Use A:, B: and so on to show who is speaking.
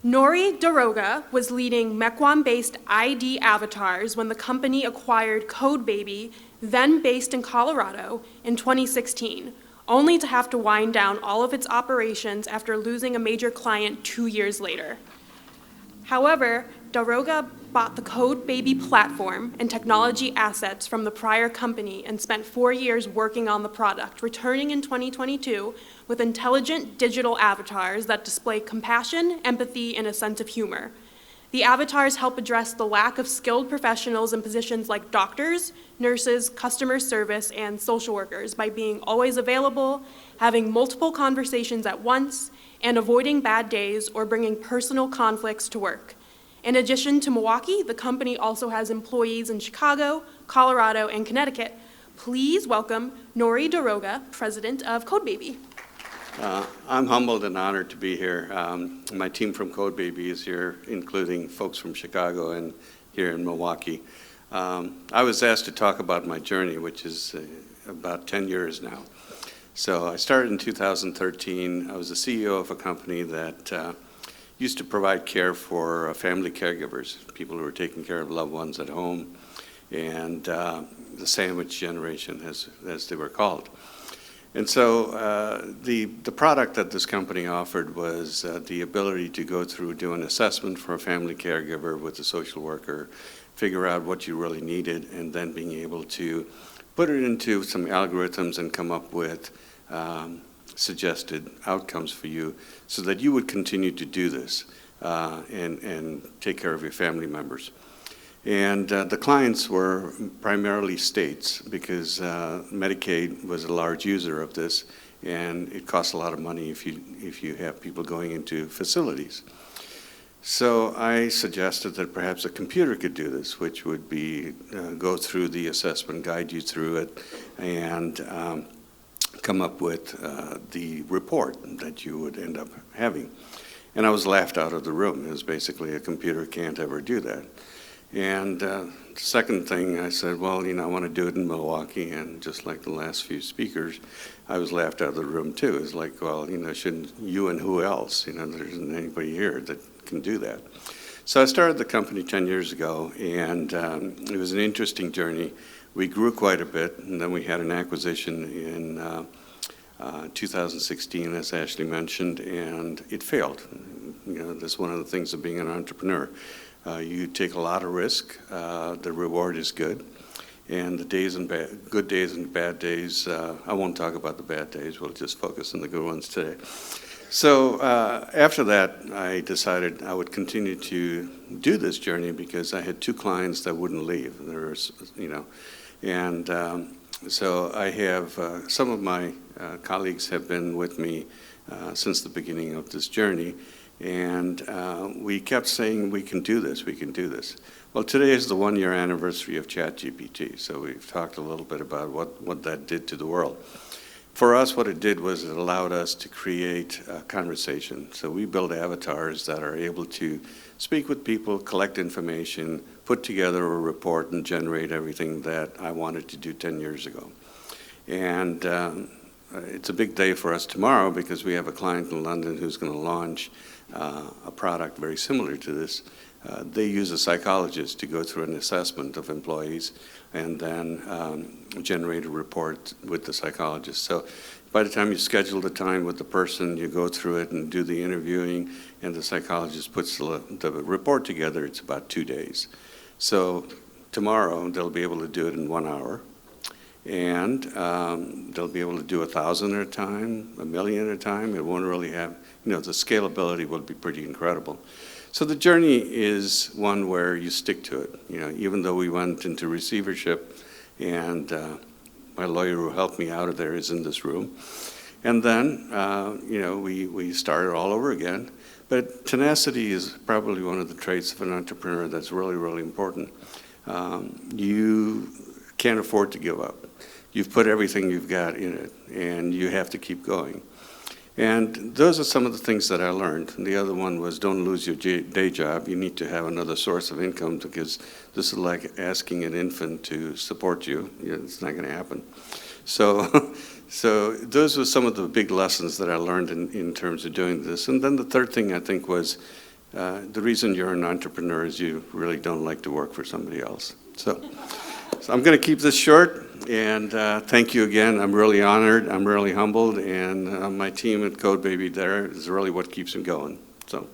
A: Norrie Daroga was leading Mequon-based ID avatars when the company acquired CodeBaby, then based in Colorado, in 2016, only to have to wind down all of its operations after losing a major client 2 years later. However, Daroga bought the CodeBaby platform and technology assets from the prior company and spent 4 years working on the product, returning in 2022 with intelligent digital avatars that display compassion, empathy, and a sense of humor. The avatars help address the lack of skilled professionals in positions like doctors, nurses, customer service, and social workers by being always available, having multiple conversations at once, and avoiding bad days or bringing personal conflicts to work. In addition to Milwaukee, the company also has employees in Chicago, Colorado, and Connecticut. Please welcome Norrie Daroga, president of CodeBaby.
B: I'm humbled and honored to be here. My team from CodeBaby is here, including folks from Chicago and here in Milwaukee. I was asked to talk about my journey, which is about 10 years now. So I started in 2013. I was the CEO of a company that used to provide care for family caregivers, people who were taking care of loved ones at home, and the sandwich generation, as they were called. And so the product that this company offered was the ability to go through, do an assessment for a family caregiver with a social worker, figure out what you really needed, and then being able to put it into some algorithms and come up with suggested outcomes for you so that you would continue to do this and take care of your family members. And the clients were primarily states because Medicaid was a large user of this, and it costs a lot of money if you have people going into facilities. So I suggested that perhaps a computer could do this, which would be go through the assessment, guide you through it, and come up with the report that you would end up having. And I was laughed out of the room. It was basically a computer can't ever do that. And the second thing, I said, well, I want to do it in Milwaukee, and just like the last few speakers, I was laughed out of the room too. It's like, well, shouldn't you and who else? There isn't anybody here that can do that. So I started the company 10 years ago, and it was an interesting journey. We grew quite a bit, and then we had an acquisition in 2016, as Ashley mentioned, and it failed. That's one of the things of being an entrepreneur. You take a lot of risk. The reward is good. And the good days and bad days, I won't talk about the bad days. We'll just focus on the good ones today. So after that, I decided I would continue to do this journey because I had two clients that wouldn't leave. So I have some of my colleagues have been with me since the beginning of this journey. And we kept saying, we can do this, we can do this. Well, today is the 1-year anniversary of ChatGPT, so we've talked a little bit about what that did to the world. For us, what it did was it allowed us to create a conversation. So we build avatars that are able to speak with people, collect information, put together a report, and generate everything that I wanted to do 10 years ago. And it's a big day for us tomorrow because we have a client in London who's going to launch a product very similar to this. They use a psychologist to go through an assessment of employees and then generate a report with the psychologist. So by the time you schedule the time with the person, you go through it and do the interviewing, and the psychologist puts the report together. It's about 2 days. So tomorrow, they'll be able to do it in 1 hour. And they'll be able to do 1,000 at a time, 1,000,000 at a time. It won't really have, the scalability will be pretty incredible. So the journey is one where you stick to it. Even though we went into receivership, and my lawyer who helped me out of there is in this room. And then, we started all over again. But tenacity is probably one of the traits of an entrepreneur that's really, really important. You can't afford to give up. You've put everything you've got in it, and you have to keep going. And those are some of the things that I learned. And the other one was don't lose your day job. You need to have another source of income because this is like asking an infant to support you. It's not going to happen. So those were some of the big lessons that I learned in terms of doing this. And then the third thing I think was the reason you're an entrepreneur is you really don't like to work for somebody else. So I'm going to keep this short, and thank you again. I'm really honored, I'm really humbled, and my team at CodeBaby there is really what keeps me going. So